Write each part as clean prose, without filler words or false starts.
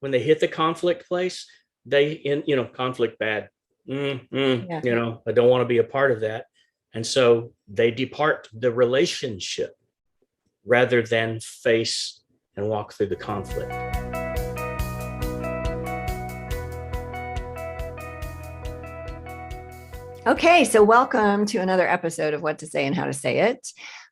when they hit the conflict place, conflict bad. Yeah. I don't want to be a part of that. And so they depart the relationship rather than face and walk through the conflict. Okay, so welcome to another episode of What to Say and How to Say It.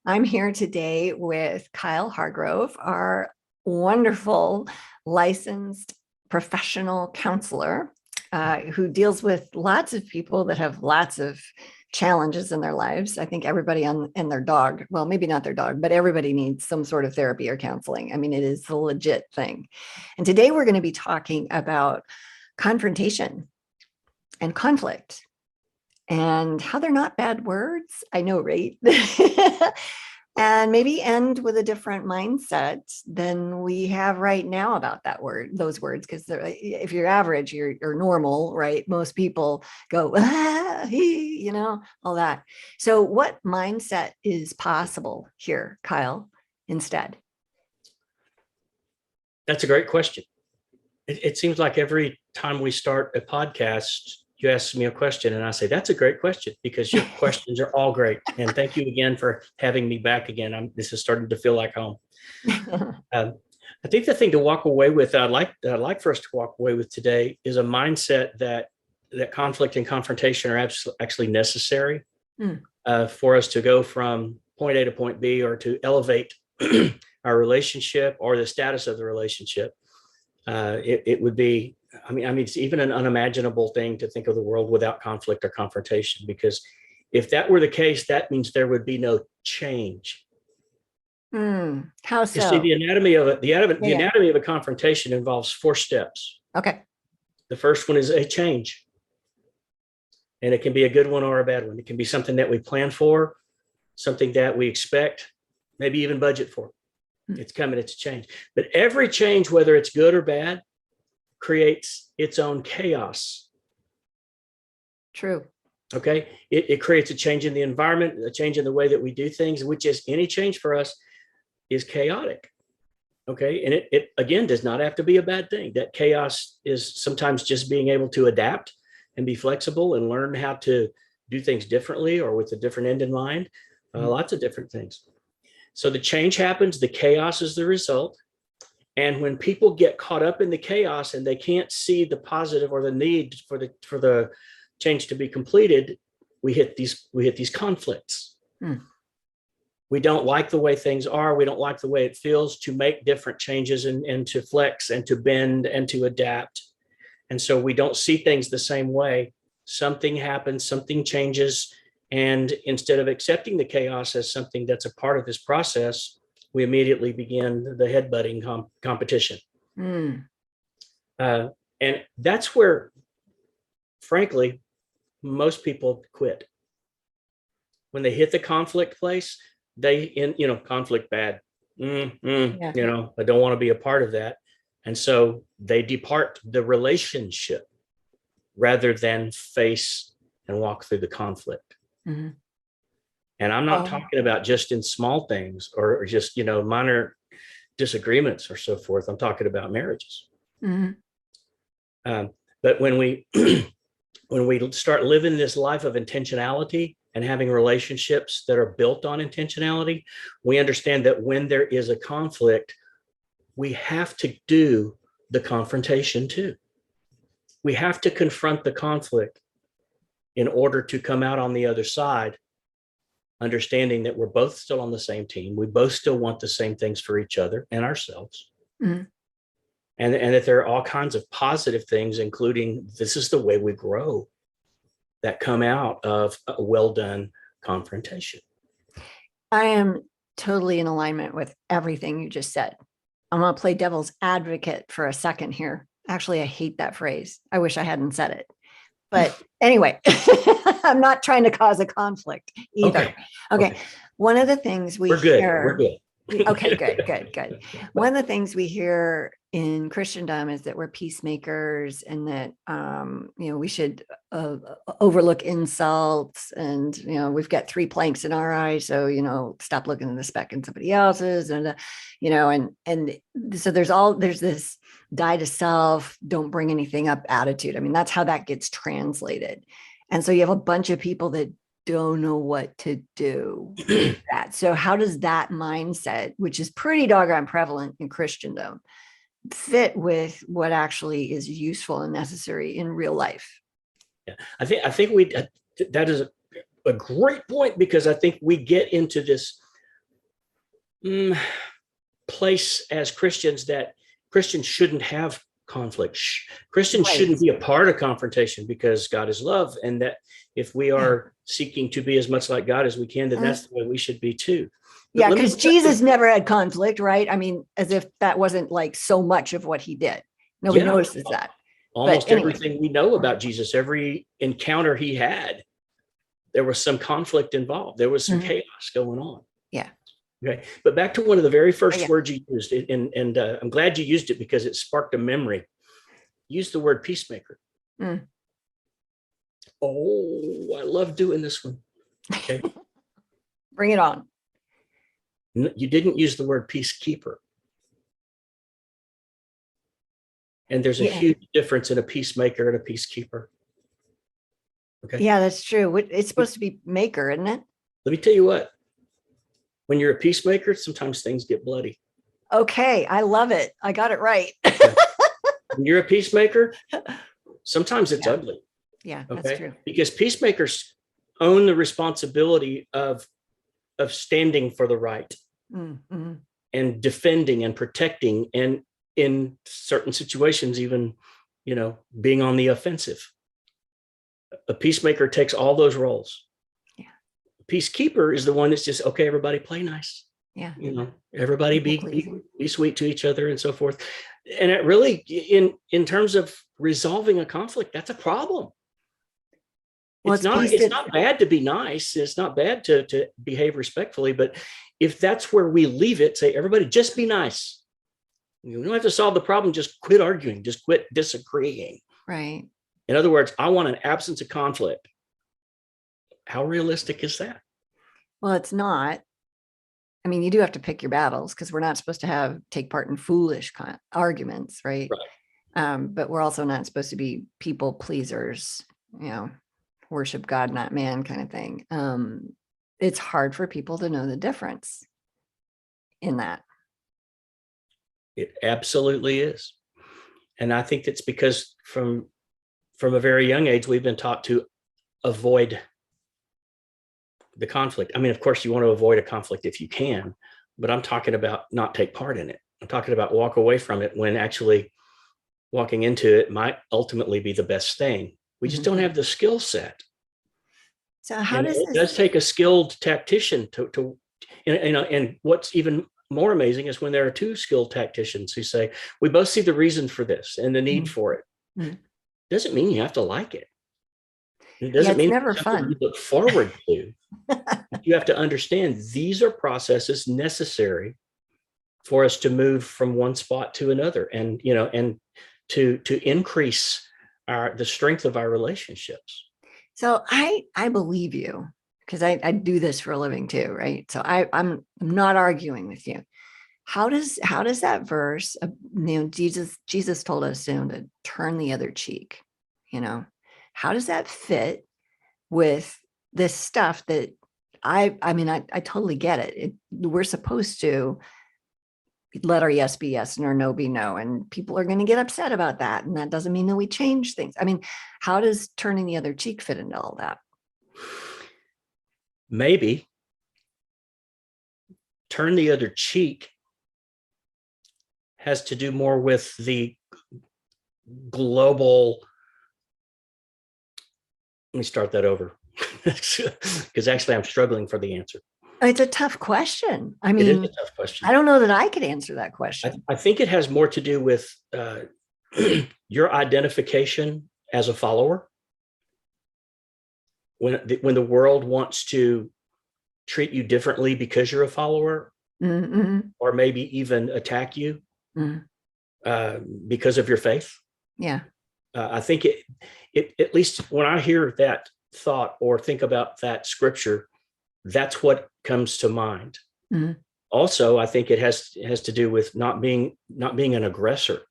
I'm here today with Kyle Hargrove, our wonderful licensed professional counselor who deals with lots of people that have lots of challenges in their lives. I think everybody and their dog, well, maybe not their dog, but everybody needs some sort of therapy or counseling. I mean, it is a legit thing. And today we're going to be talking about confrontation and conflict and how they're not bad words. I know, right? And maybe end with a different mindset than we have right now about those words. Because if you're average, you're normal, right? Most people go, all that. So what mindset is possible here, Kyle, instead? That's a great question. It seems like every time we start a podcast, you ask me a question and I say, that's a great question, because your questions are all great. And thank you again for having me back again. This is starting to feel like home. I think the thing to walk away with, I'd like for us to walk away with today, is a mindset that conflict and confrontation are actually necessary for us to go from point A to point B, or to elevate our relationship or the status of the relationship. It would be, I mean, it's even an unimaginable thing to think of the world without conflict or confrontation, because if that were the case, that means there would be no change. How so? You see, the anatomy of it, the anatomy of a confrontation involves 4 steps. Okay. The first one is a change. And it can be a good one or a bad one. It can be something that we plan for, something that we expect, maybe even budget for. It's coming, it's a change. But every change, whether it's good or bad, creates its own chaos. True. Okay. It creates a change in the environment, a change in the way that we do things, which is, any change for us is chaotic. Okay. And it again does not have to be a bad thing. That chaos is sometimes just being able to adapt and be flexible and learn how to do things differently or with a different end in mind. Lots of different things. So the change happens, the chaos is the result. And when people get caught up in the chaos and they can't see the positive or the need for the change to be completed, we hit these conflicts. We don't like the way things are. We don't like the way it feels to make different changes and to flex and to bend and to adapt. And so we don't see things the same way. Something happens, something changes. And instead of accepting the chaos as something that's a part of this process, we immediately begin the headbutting competition. And that's where, frankly, most people quit. When they hit the conflict place, conflict bad. I don't want to be a part of that. And so they depart the relationship rather than face and walk through the conflict. And I'm not talking about just in small things or just, minor disagreements or so forth. I'm talking about marriages. But when we start living this life of intentionality and having relationships that are built on intentionality, we understand that when there is a conflict, we have to do the confrontation too. We have to confront the conflict in order to come out on the other side, understanding that we're both still on the same team. We both still want the same things for each other and ourselves. And that there are all kinds of positive things, including this is the way we grow, that come out of a well-done confrontation. I am totally in alignment with everything you just said. I'm going to play devil's advocate for a second here. Actually, I hate that phrase. I wish I hadn't said it. But anyway, I'm not trying to cause a conflict either. Okay. One of the things we hear Okay, good. One of the things we hear in Christendom is that we're peacemakers and that, we should overlook insults and, we've got 3 planks in our eye. So, stop looking at the speck in somebody else's and, and so there's this die to self, don't bring anything up attitude. I mean, that's how that gets translated. And so you have a bunch of people that don't know what to do with that. So how does that mindset, which is pretty doggone prevalent in Christendom, fit with what actually is useful and necessary in real life? Yeah, I think that is a great point, because I think we get into this place as Christians that Christians shouldn't have conflict. Christians shouldn't be a part of confrontation because God is love, and that if we are seeking to be as much like God as we can, then that's the way we should be too. But because Jesus never had conflict, right? I mean, as if that wasn't like so much of what he did. Nobody notices that. Almost everything we know about Jesus, every encounter he had, there was some conflict involved. There was some chaos going on. Yeah. Okay. But back to one of the very first words you used, and I'm glad you used it because it sparked a memory. Use the word peacemaker. Oh, I love doing this one. Okay. Bring it on. You didn't use the word peacekeeper. And there's a huge difference in a peacemaker and a peacekeeper. Okay. Yeah, that's true. It's supposed to be maker, isn't it? Let me tell you what. When you're a peacemaker, sometimes things get bloody. Okay, I love it. I got it right. When you're a peacemaker, sometimes it's ugly. Yeah, that's true. Because peacemakers own the responsibility of standing for the right and defending and protecting, and in certain situations, even, being on the offensive. A peacemaker takes all those roles. Peacekeeper is the one that's just, okay, everybody play nice. Yeah. Everybody be sweet to each other and so forth. And it really, in terms of resolving a conflict, that's a problem. Well, it's not bad to be nice. It's not bad to behave respectfully, but if that's where we leave it, say, everybody just be nice. You don't have to solve the problem. Just quit arguing. Just quit disagreeing. Right. In other words, I want an absence of conflict. How realistic is that? Well, it's not. I mean, you do have to pick your battles because we're not supposed to take part in foolish arguments, right? But we're also not supposed to be people pleasers, worship God, not man kind of thing. It's hard for people to know the difference in that. It absolutely is. And I think that's because from a very young age, we've been taught to avoid the conflict. I mean, of course, you want to avoid a conflict if you can, but I'm talking about not take part in it. I'm talking about walk away from it when actually walking into it might ultimately be the best thing. We just don't have the skill set. So how does it does take a skilled tactician to and what's even more amazing is when there are 2 skilled tacticians who say, we both see the reason for this and the need for it. Doesn't mean you have to like it. It doesn't mean never fun. You look forward to. You have to understand these are processes necessary for us to move from one spot to another, and and to increase the strength of our relationships. So I believe you because I do this for a living too, right? So I'm not arguing with you. How does that verse, Jesus told us to turn the other cheek, how does that fit with this stuff that I totally get it. We're supposed to let our yes be yes and our no be no, and people are going to get upset about that. And that doesn't mean that we change things. I mean, how does turning the other cheek fit into all that? Maybe turn the other cheek has to do more with the global. Let me start that over because actually I'm struggling for the answer. It's a tough question. I mean, it is a tough question. I don't know that I could answer that question. I think it has more to do with your identification as a follower. When the world wants to treat you differently because you're a follower, Mm-hmm. or maybe even attack you because of your faith. Yeah. I think it, at least when I hear that thought or think about that scripture, that's what comes to mind. Mm-hmm. Also, I think it has to do with not being an aggressor.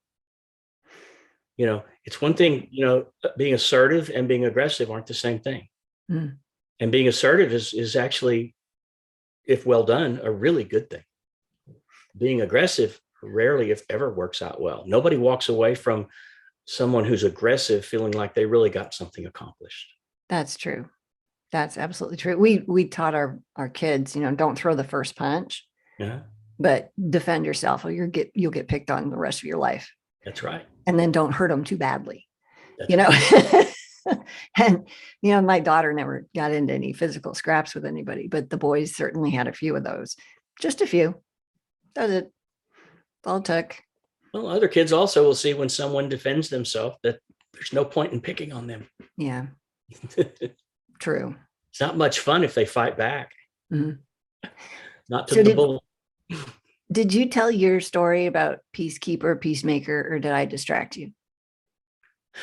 It's one thing, being assertive and being aggressive aren't the same thing. Mm-hmm. And being assertive is actually, if well done, a really good thing. Being aggressive rarely, if ever, works out well. Nobody walks away from someone who's aggressive feeling like they really got something accomplished. That's true. That's absolutely true. We taught our kids, don't throw the first punch, but defend yourself, or you'll get picked on the rest of your life. That's right. And then don't hurt them too badly. Right. And my daughter never got into any physical scraps with anybody, but the boys certainly had a few of those. Just a few. That was it. All it took. Well, other kids also will see when someone defends themselves that there's no point in picking on them. Yeah. True. It's not much fun if they fight back. Mm-hmm. Not to the bull. Did you tell your story about peacekeeper, peacemaker, or did I distract you?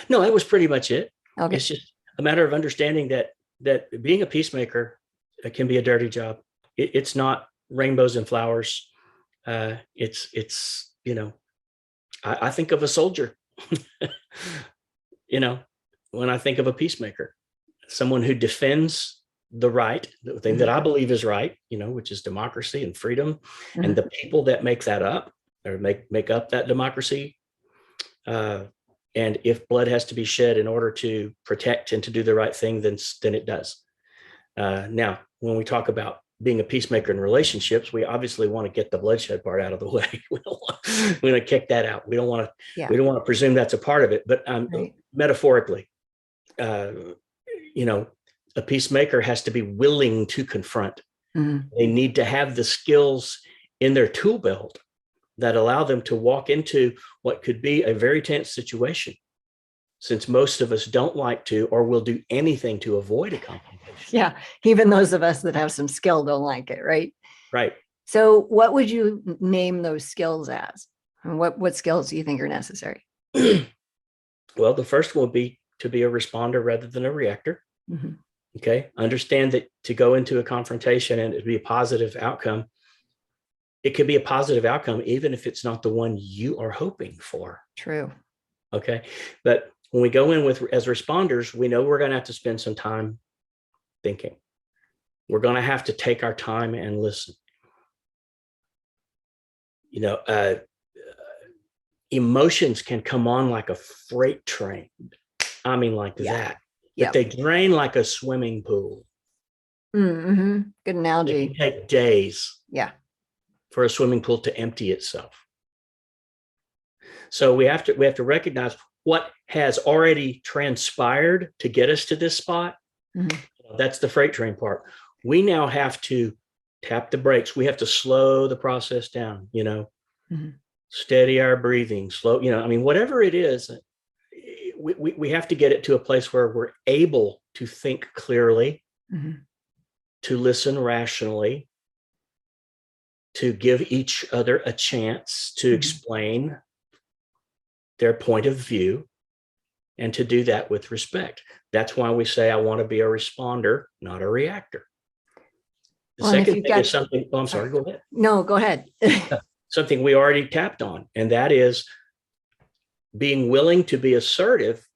No, that was pretty much it. Okay. It's just a matter of understanding that being a peacemaker can be a dirty job. It's not rainbows and flowers. It's I think of a soldier. When I think of a peacemaker, someone who defends the right, the thing that I believe is right, which is democracy and freedom, and the people that make that up or make up that democracy. And if blood has to be shed in order to protect and to do the right thing, then it does. Now, when we talk about being a peacemaker in relationships, we obviously want to get the bloodshed part out of the way. We want to kick that out. We don't want to presume that's a part of it. But right. Metaphorically, a peacemaker has to be willing to confront. Mm-hmm. They need to have the skills in their tool belt that allow them to walk into what could be a very tense situation, since most of us don't like to or will do anything to avoid a confrontation. Yeah, even those of us that have some skill don't like it, right? Right. So what would you name those skills as? And what skills do you think are necessary? Well, the first will be to be a responder rather than a reactor. Mm-hmm. Okay. Understand that to go into a confrontation and it be a positive outcome, it could be a positive outcome, even if it's not the one you are hoping for. True. Okay. But when we go in as responders, we know we're going to have to spend some time thinking. We're going to have to take our time and listen. Emotions can come on like a freight train. I mean, like that. But they drain like a swimming pool. Mm-hmm. Good analogy. It can take days. Yeah. For a swimming pool to empty itself. So we have to recognize what has already transpired to get us to this spot. Mm-hmm. That's the freight train part. We now have to tap the brakes. We have to slow the process down, mm-hmm. Steady our breathing, slow, whatever it is, we have to get it to a place where we're able to think clearly, mm-hmm. to listen rationally, to give each other a chance to mm-hmm. explain their point of view, and to do that with respect. That's why we say, I want to be a responder, not a reactor. The second thing is something, I'm sorry, go ahead. No, go ahead. Something we already tapped on, and that is being willing to be assertive,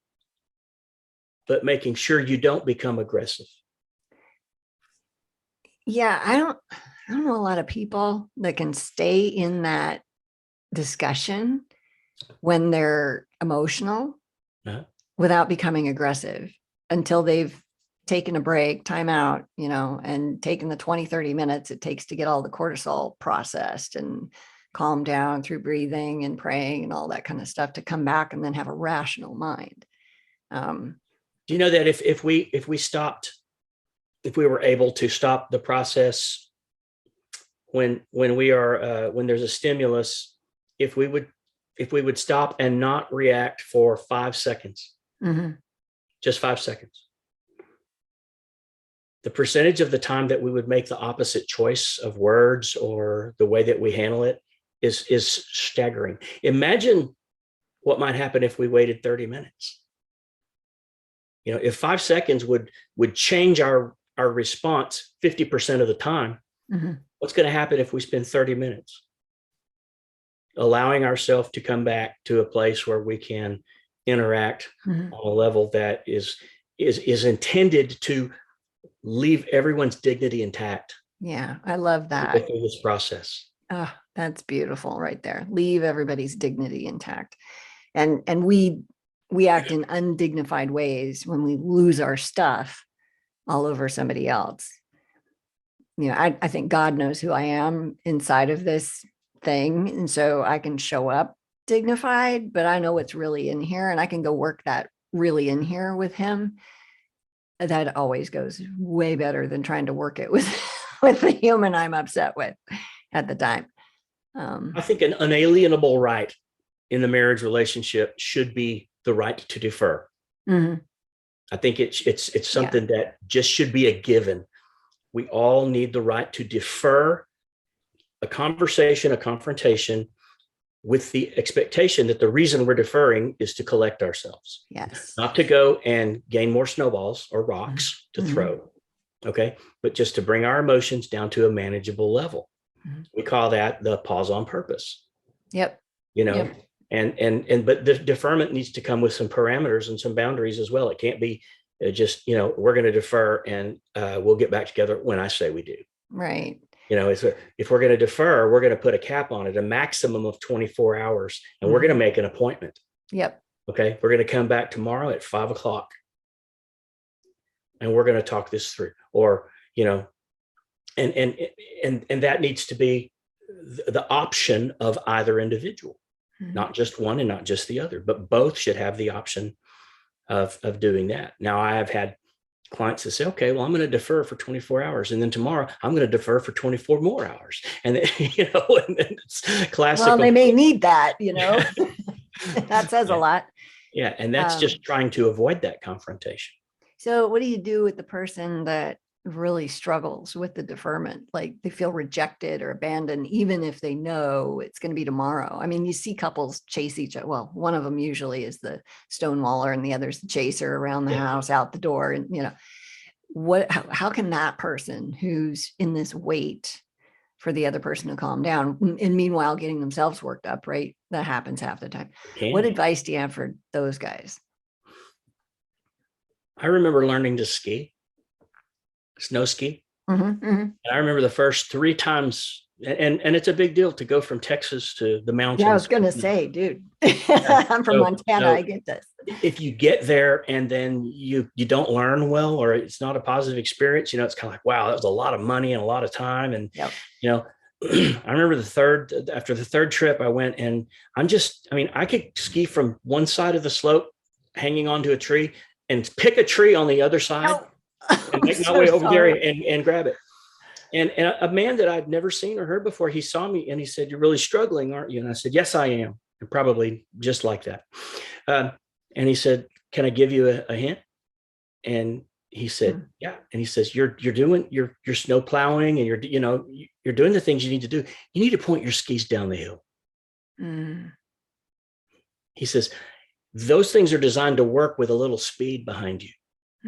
but making sure you don't become aggressive. Yeah, I don't know a lot of people that can stay in that discussion when they're emotional without becoming aggressive until they've taken a break, time out, and taken the 20, 30 minutes it takes to get all the cortisol processed and calm down through breathing and praying and all that kind of stuff to come back and then have a rational mind. Do you know that if we were able to stop the process when there's a stimulus, if we would stop and not react for 5 seconds, mm-hmm. just 5 seconds, the percentage of the time that we would make the opposite choice of words or the way that we handle it is staggering. Imagine what might happen if we waited 30 minutes. If 5 seconds would change our response 50% of the time, what's going to happen if we spend 30 minutes allowing ourselves to come back to a place where we can interact on a level that is intended to leave everyone's dignity intact? Yeah, I love that. Through this process. Oh, that's beautiful right there. Leave everybody's dignity intact. And we act in undignified ways when we lose our stuff all over somebody else. I think God knows who I am inside of this thing. And so I can show up dignified, but I know what's really in here, and I can go work that really in here with him. That always goes way better than trying to work it with the human I'm upset with at the time. I think an unalienable right in the marriage relationship should be the right to defer. I think it's something that just should be a given. We all need the right to defer a conversation, a confrontation, with the expectation that the reason we're deferring is to collect ourselves. Yes. Not to go and gain more snowballs or rocks to throw. Okay. But just to bring our emotions down to a manageable level. We call that the pause on purpose. Yep. But the deferment needs to come with some parameters and some boundaries as well. It can't be just, we're going to defer and we'll get back together when I say we do. Right. If we're going to defer, we're going to put a cap on it, a maximum of 24 hours, and we're going to make an appointment. Yep. Okay. We're going to come back tomorrow at 5:00 and we're going to talk this through, or, and that needs to be the option of either individual, not just one and not just the other, but both should have the option of doing that. Now, I have had clients that say, okay, well, I'm going to defer for 24 hours. And then tomorrow I'm going to defer for 24 more hours. And, and it's classic. Well, they may need that, that says a lot. Yeah. And that's just trying to avoid that confrontation. So what do you do with the person that really struggles with the deferment? Like they feel rejected or abandoned, even if they know it's going to be tomorrow. I mean, you see couples chase each other. Well, one of them usually is the stonewaller and the other's the chaser around the house, out the door. And, how can that person who's in this wait for the other person to calm down and meanwhile getting themselves worked up, right? That happens half the time. What advice do you have for those guys? I remember learning to ski. Snow ski. And I remember the first 3 times, and it's a big deal to go from Texas to the mountains. Yeah, I was going to say, dude, I'm from Montana. I get this. If you get there and then you don't learn well, or it's not a positive experience, it's kind of like, wow, that was a lot of money and a lot of time. And, I remember after the third trip I went, and I could ski from one side of the slope hanging onto a tree and pick a tree on the other side. Oh. And make my way over there and grab it. And a man that I'd never seen or heard before, he saw me and he said, "You're really struggling, aren't you?" And I said, "Yes, I am." And probably just like that. And he said, "Can I give you a hint?" And he said, "Yeah." And he says, you're doing your snow plowing and you're doing the things you need to do. You need to point your skis down the hill. He says, those things are designed to work with a little speed behind you.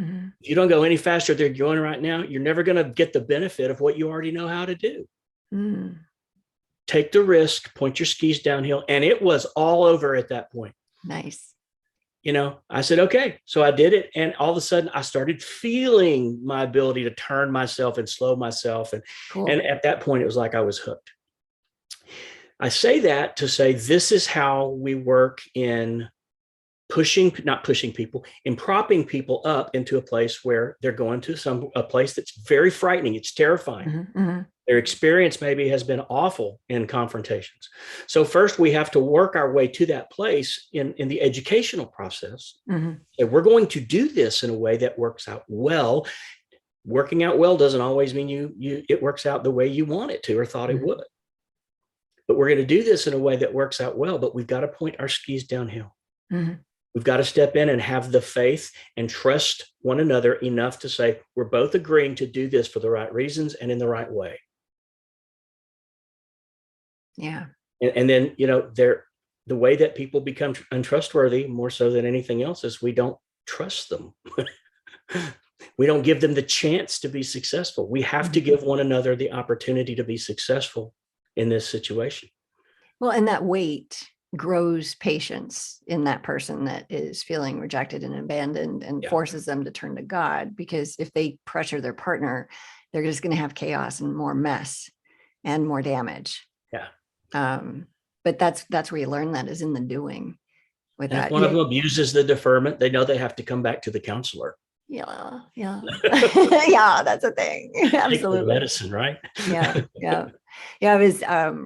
If you don't go any faster than you're going right now, you're never going to get the benefit of what you already know how to do. Take the risk, point your skis downhill. And it was all over at that point. Nice. I said, okay. So I did it. And all of a sudden I started feeling my ability to turn myself and slow myself. And at that point, it was like I was hooked. I say that to say, this is how we work in not pushing people, in propping people up into a place where they're going to a place that's very frightening. It's terrifying. Their experience maybe has been awful in confrontations. So first we have to work our way to that place in the educational process. And we're going to do this in a way that works out well. Working out well doesn't always mean it works out the way you want it to or thought it would. But we're going to do this in a way that works out well, but we've got to point our skis downhill. We've got to step in and have the faith and trust one another enough to say, we're both agreeing to do this for the right reasons and in the right way. Yeah. And then, the way that people become untrustworthy more so than anything else is we don't trust them. We don't give them the chance to be successful. We have to give one another the opportunity to be successful in this situation. Well, and that weight grows patience in that person that is feeling rejected and abandoned, and forces them to turn to God, because if they pressure their partner, they're just going to have chaos and more mess and more damage. Yeah. But that's where you learn that, is in the doing with And that. if one of them abuses the deferment, they know they have to come back to the counselor. Yeah. Yeah, that's a thing. Absolutely. Medicine, right? Yeah. I was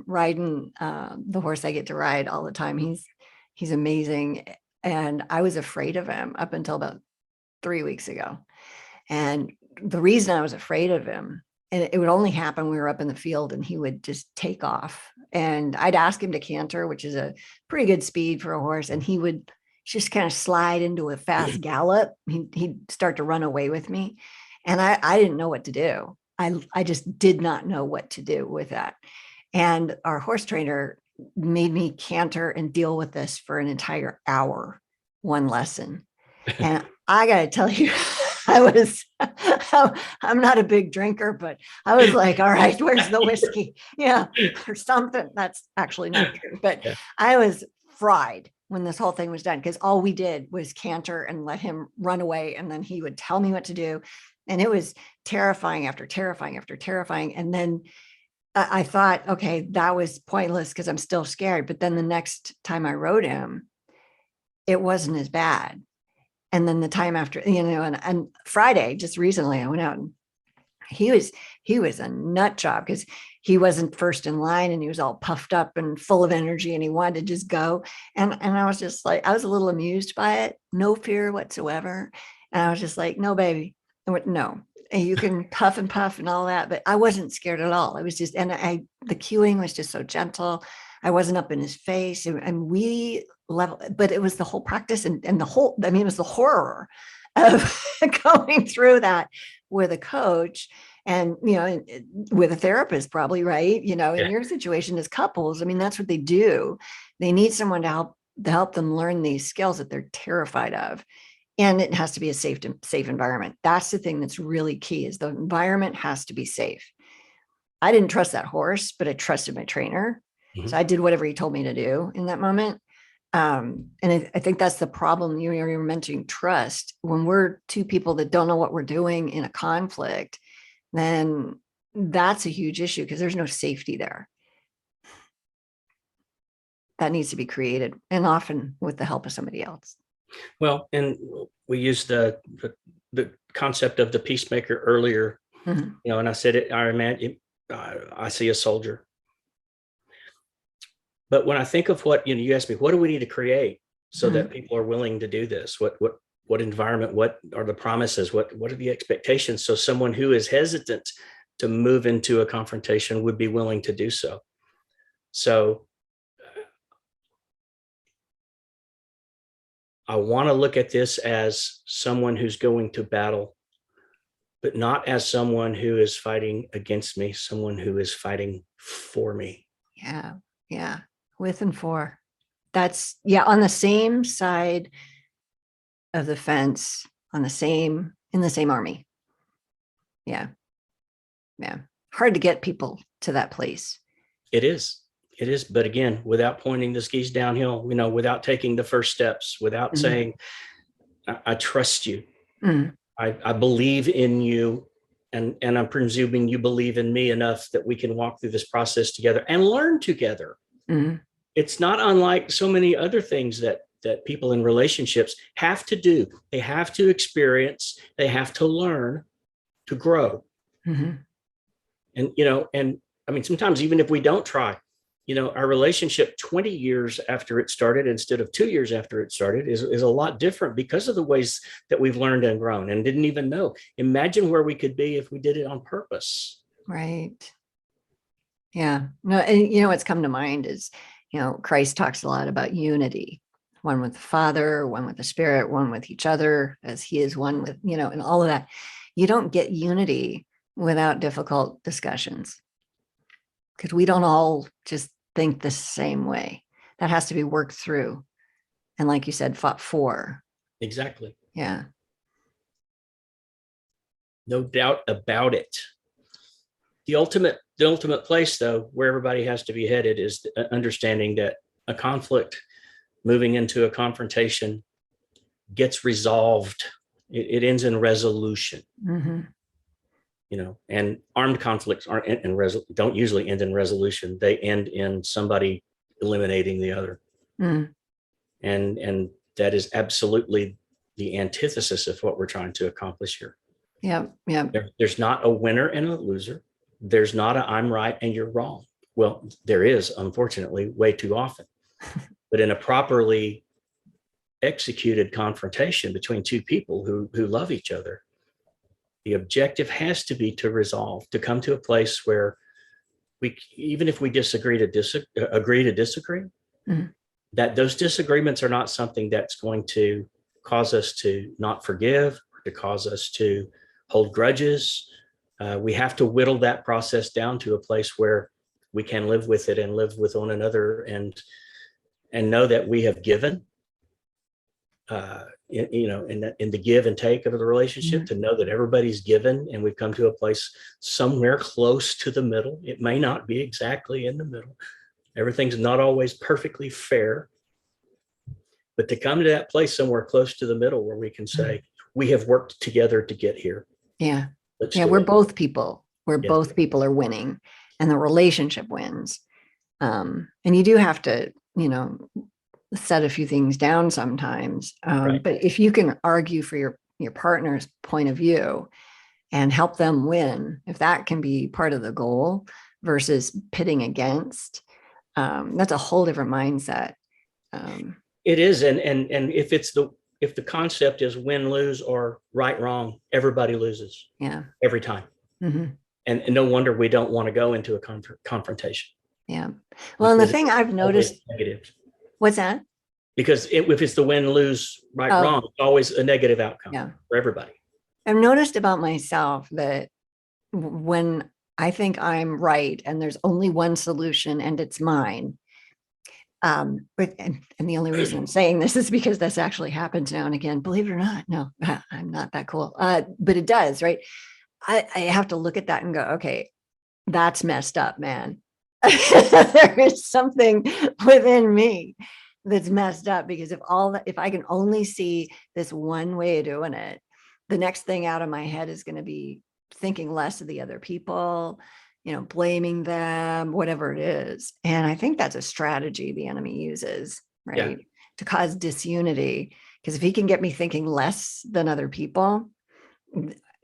riding the horse I get to ride all the time. He's amazing. And I was afraid of him up until about 3 weeks ago. And the reason I was afraid of him, and it would only happen when we were up in the field and he would just take off. And I'd ask him to canter, which is a pretty good speed for a horse. And he would just kind of slide into a fast gallop. He'd start to run away with me. And I didn't know what to do. I just did not know what to do with that. And our horse trainer made me canter and deal with this for an entire hour, one lesson. And I got to tell you, I'm not a big drinker, but I was like, all right, where's the whiskey? Yeah, or something. That's actually not true. But I was fried when this whole thing was done, because all we did was canter and let him run away. And then he would tell me what to do. And it was terrifying after terrifying after terrifying. And then I thought, okay, that was pointless because I'm still scared. But then the next time I rode him, it wasn't as bad. And then the time after, and Friday, just recently, I went out and he was a nut job, because he wasn't first in line and he was all puffed up and full of energy and he wanted to just go. And I was just like, I was a little amused by it, no fear whatsoever. And I was just like, no, baby. I went, no, and you can puff and puff and all that, but I wasn't scared at all. It was just, and the cueing was just so gentle. I wasn't up in his face, and we level, but it was the whole practice and the whole, it was the horror of going through that with a coach and, with a therapist, probably, right? In your situation as couples, that's what they do. They need someone to help them learn these skills that they're terrified of. And it has to be a safe environment. That's the thing that's really key, is the environment has to be safe. I didn't trust that horse, but I trusted my trainer. Mm-hmm. So I did whatever he told me to do in that moment. And I think that's the problem. You were mentioning trust. When we're two people that don't know what we're doing in a conflict, then that's a huge issue, because there's no safety there. That needs to be created, and often with the help of somebody else. Well, and we used the concept of the peacemaker earlier, mm-hmm. And I said it. I imagine I see a soldier. But when I think of what, you asked me, what do we need to create so mm-hmm. that people are willing to do this? What environment? What are the promises? What are the expectations? So someone who is hesitant to move into a confrontation would be willing to do so. So I want to look at this as someone who's going to battle, but not as someone who is fighting against me, someone who is fighting for me. Yeah. With and for. That's, on the same side of the fence, in the same army. Yeah. Hard to get people to that place. It is. But again, without pointing the skis downhill, without taking the first steps, without mm-hmm. saying, I trust you. Mm-hmm. I believe in you. And I'm presuming you believe in me enough that we can walk through this process together and learn together. Mm-hmm. It's not unlike so many other things that people in relationships have to do. They have to experience, they have to learn to grow. Mm-hmm. And sometimes even if we don't try, our relationship 20 years after it started instead of 2 years after it started is a lot different because of the ways that we've learned and grown and didn't even know. Imagine where we could be if we did it on purpose. Right. Yeah. No, and what's come to mind is, Christ talks a lot about unity. one with the Father, one with the Spirit, one with each other, as He is one with, and all of that. You don't get unity without difficult discussions, because we don't all just think the same way. That has to be worked through. And like you said, fought for. Exactly. Yeah. No doubt about it. The ultimate place, though, where everybody has to be headed is understanding that a conflict moving into a confrontation gets resolved. It ends in resolution. Mm-hmm. And armed conflicts don't usually end in resolution. They end in somebody eliminating the other. Mm. And that is absolutely the antithesis of what we're trying to accomplish here. Yeah. Yeah. There's not a winner and a loser. There's not a I'm right and you're wrong. Well, there is, unfortunately, way too often. But in a properly executed confrontation between two people who love each other, the objective has to be to resolve, to come to a place where we, even if we agree to disagree, mm-hmm. that those disagreements are not something that's going to cause us to not forgive, to cause us to hold grudges. We have to whittle that process down to a place where we can live with it and live with one another and know that we have given, in the give and take of the relationship, to know that everybody's given and we've come to a place somewhere close to the middle. It may not be exactly in the middle. Everything's not always perfectly fair, but to come to that place somewhere close to the middle where we can say, we have worked together to get here. Yeah. Let's yeah. do We're it. both people. Yes. Both people are winning and the relationship wins. And you do have to, set a few things down sometimes. Right. But if you can argue for your partner's point of view and help them win, if that can be part of the goal versus pitting against, that's a whole different mindset. It is. And if the concept is win, lose, or right, wrong, everybody loses. Yeah. Every time. Mm-hmm. And no wonder we don't want to go into a confrontation. Yeah. Well, and the thing I've noticed, negative. What's that? Because if it's the win, lose, right, wrong, it's always a negative outcome for everybody. I've noticed about myself that when I think I'm right and there's only one solution and it's mine, and the only reason I'm saying this is because this actually happens now and again. Believe it or not, no, I'm not that cool, but it does, right? I have to look at that and go, okay, that's messed up, man. There is something within me that's messed up, because if I can only see this one way of doing it, the next thing out of my head is going to be thinking less of the other people, blaming them, whatever it is. And I think that's a strategy the enemy uses, right? Yeah. To cause disunity. Because if he can get me thinking less than other people,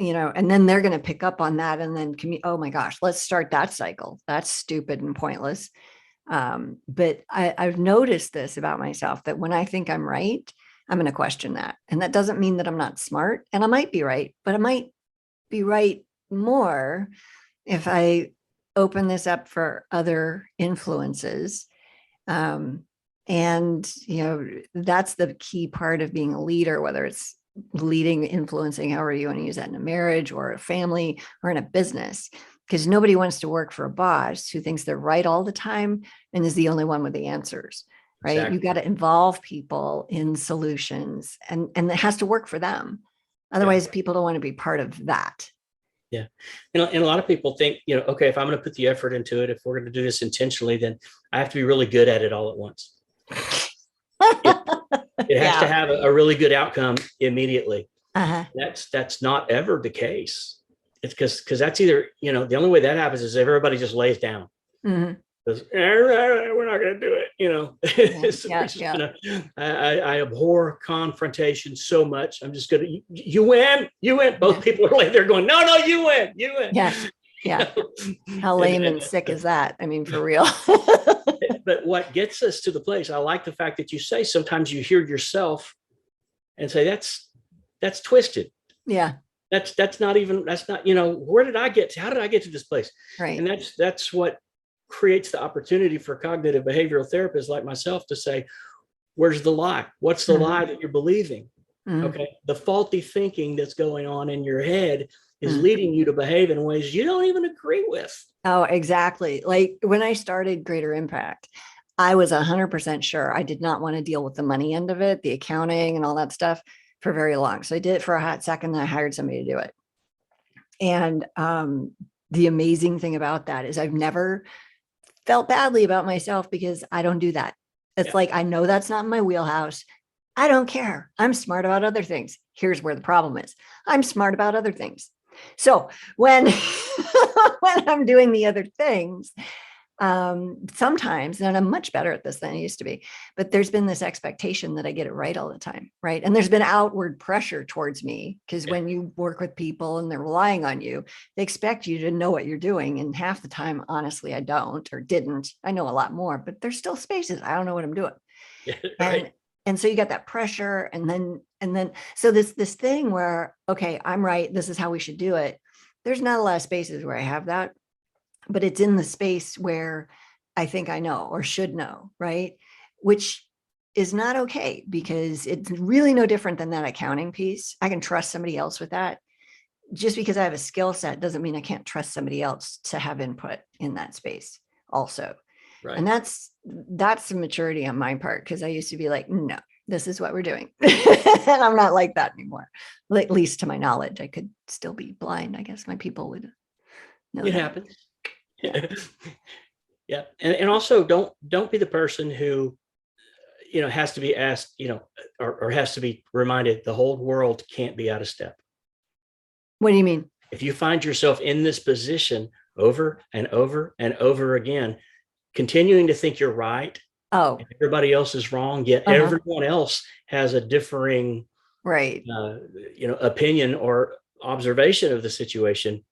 and then they're going to pick up on that and then oh my gosh, let's start that cycle. That's stupid and pointless. But I've noticed this about myself, that when I think I'm right, I'm going to question that. And that doesn't mean that I'm not smart, and I might be right, but I might be right more if I open this up for other influences. And, that's the key part of being a leader, whether it's leading, influencing, however you want to use that, in a marriage or a family or in a business, because nobody wants to work for a boss who thinks they're right all the time and is the only one with the answers, right? Exactly. You got to involve people in solutions, and it has to work for them. Otherwise, people don't want to be part of that. Yeah. And a lot of people think, okay, if I'm going to put the effort into it, if we're going to do this intentionally, then I have to be really good at it all at once. It has to have a really good outcome immediately. Uh-huh. That's not ever the case. It's because that's either, the only way that happens is if everybody just lays down. Mm-hmm. We're not going to do it. I abhor confrontation so much. I'm just going to, you win. Both people are laying there going, no, you win. Yeah. Yeah. How lame and sick is that? I mean, for real. But what gets us to the place, I like the fact that you say sometimes you hear yourself and say, that's twisted. Yeah. That's not, where did I get to? How did I get to this place? Right. And that's what creates the opportunity for cognitive behavioral therapists like myself to say, Where's the lie? What's the Mhm. lie that you're believing? Mhm. Okay. The faulty thinking that's going on in your head is Mhm. leading you to behave in ways you don't even agree with. Oh, exactly. Like when I started Greater Impact, I was 100% sure I did not want to deal with the money end of it, the accounting and all that stuff for very long. So I did it for a hot second, then I hired somebody to do it. And the amazing thing about that is I've never felt badly about myself because I don't do that. It's Yeah. like, I know that's not in my wheelhouse. I don't care. I'm smart about other things. Here's where the problem is. I'm smart about other things. So when, when I'm doing the other things, sometimes, and I'm much better at this than I used to be, but there's been this expectation that I get it right all the time. Right. And there's been outward pressure towards me because Yeah. when you work with people and they're relying on you, they expect you to know what you're doing. And half the time, honestly, I don't or didn't. I know a lot more, but there's still spaces. I don't know what I'm doing. Right. And so you got that pressure and then so this thing where, okay, I'm right, this is how we should do it. There's not a lot of spaces where I have that, but it's in the space where I think I know or should know, right? Which is not okay because it's really no different than that accounting piece. I can trust somebody else with that. Just because I have a skill set doesn't mean I can't trust somebody else to have input in that space also. Right. And that's the maturity on my part, because I used to be like, no, this is what we're doing. And I'm not like that anymore. At least to my knowledge. I could still be blind. I guess my people would know It that. happens. Yeah. Yeah. And also don't be the person who, has to be asked, or has to be reminded the whole world can't be out of step. What do you mean? If you find yourself in this position over and over and over again, continuing to think you're right Oh, and everybody else is wrong, yet everyone else has a differing, right. opinion or observation of the situation,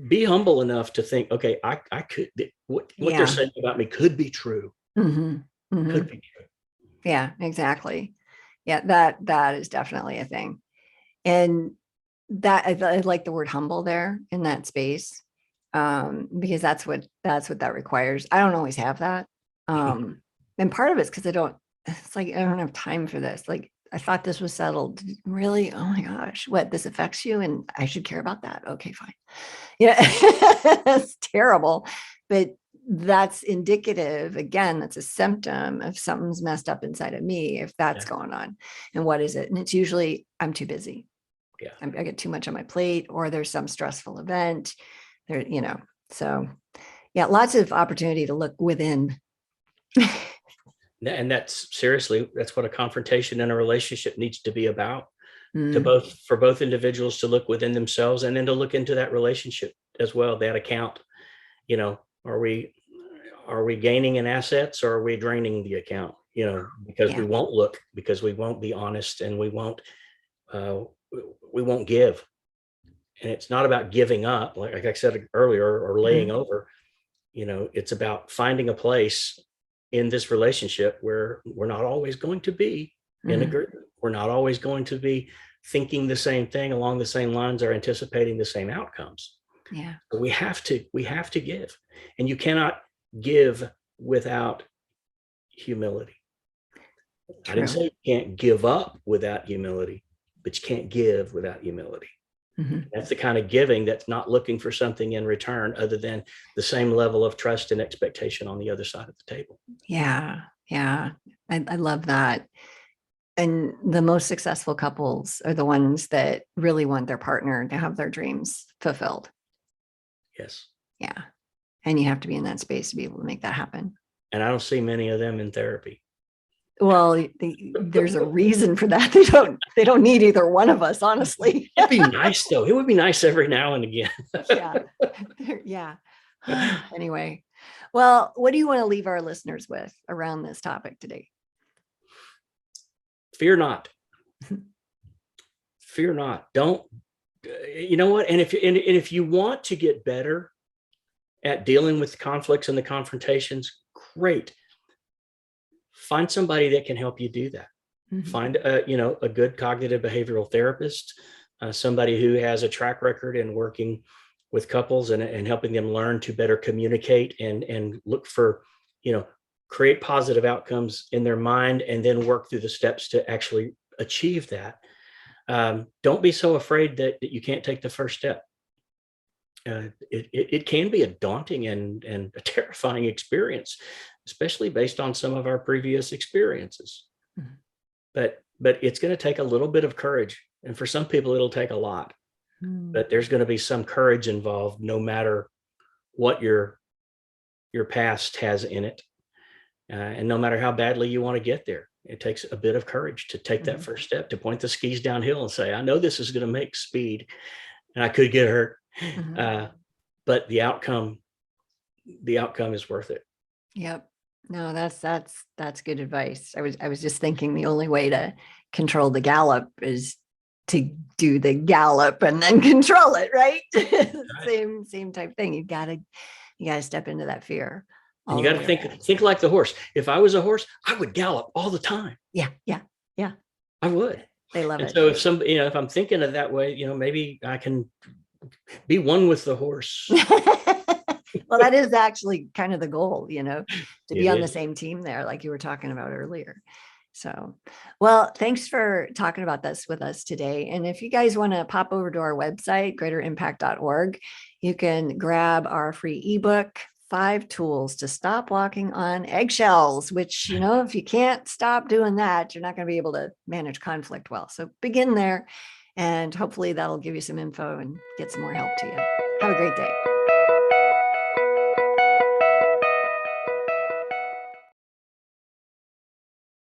be humble enough to think, okay, I could, what they're Yeah. saying about me could be true. Mhm. Could Mhm. be true. Yeah, exactly. Yeah, that is definitely a thing. And that I like the word humble there in that space. Because that's what that requires. I don't always have that. And part of it's because it's like I don't have time for this. Like I thought this was settled. Really? Oh my gosh, what, this affects you and I should care about that. Okay, fine. Yeah, it's terrible. But that's indicative, again, that's a symptom of something's messed up inside of me if that's Yeah. going on. And what is it? And it's usually I'm too busy. Yeah. I get too much on my plate, or there's some stressful event there, so yeah, lots of opportunity to look within. And that's what a confrontation in a relationship needs to be about, Mm, for both individuals to look within themselves and then to look into that relationship as well, that account. Are we gaining in assets or are we draining the account? Because yeah. we won't be honest, and uh, we won't give. And it's not about giving up, like I said earlier, or laying Mhm. over. It's about finding a place in this relationship where we're not always going to be in Mhm. agreement. We're not always going to be thinking the same thing along the same lines or anticipating the same outcomes. Yeah. But we have to give, and you cannot give without humility. I didn't True. say you can't give up without humility, but you can't give without humility. Mhm. That's the kind of giving that's not looking for something in return other than the same level of trust and expectation on the other side of the table. Yeah. Yeah. I love that. And the most successful couples are the ones that really want their partner to have their dreams fulfilled. Yes. Yeah. And you have to be in that space to be able to make that happen. And I don't see many of them in therapy. Well, there's a reason for that. They don't need either one of us, honestly. It'd be nice though. It would be nice every now and again. Yeah. Yeah. Anyway, well, what do you want to leave our listeners with around this topic today? Fear not. Fear not. Don't. You know what? And if you want to get better at dealing with conflicts and the confrontations, great. Find somebody that can help you do that. Mhm. Find a good cognitive behavioral therapist, somebody who has a track record in working with couples and helping them learn to better communicate and look for create positive outcomes in their mind, and then work through the steps to actually achieve that. Don't be so afraid that you can't take the first step. It can be a daunting and a terrifying experience, especially based on some of our previous experiences. Mm-hmm. But it's going to take a little bit of courage. And for some people, it'll take a lot. Mm-hmm. But there's going to be some courage involved, no matter what your past has in it. And no matter how badly you want to get there, it takes a bit of courage to take that first step, to point the skis downhill and say, I know this is going to make speed and I could get hurt, but the outcome is worth it. Yep. No, that's good advice. I was just thinking the only way to control the gallop is to do the gallop and then control it, right? Same type thing. You gotta step into that fear. And you got to think like the horse. If I was a horse, I would gallop all the time. Yeah. I would. They love it. So if I'm thinking of that way, maybe I can be one with the horse. Well, that is actually kind of the goal, to be on the same team there, like you were talking about earlier. So, well, thanks for talking about this with us today. And if you guys want to pop over to our website, greaterimpact.org, you can grab our free ebook, 5 tools to stop walking on eggshells, which, if you can't stop doing that, you're not going to be able to manage conflict well. So begin there, and hopefully that'll give you some info and get some more help to you. Have a great day.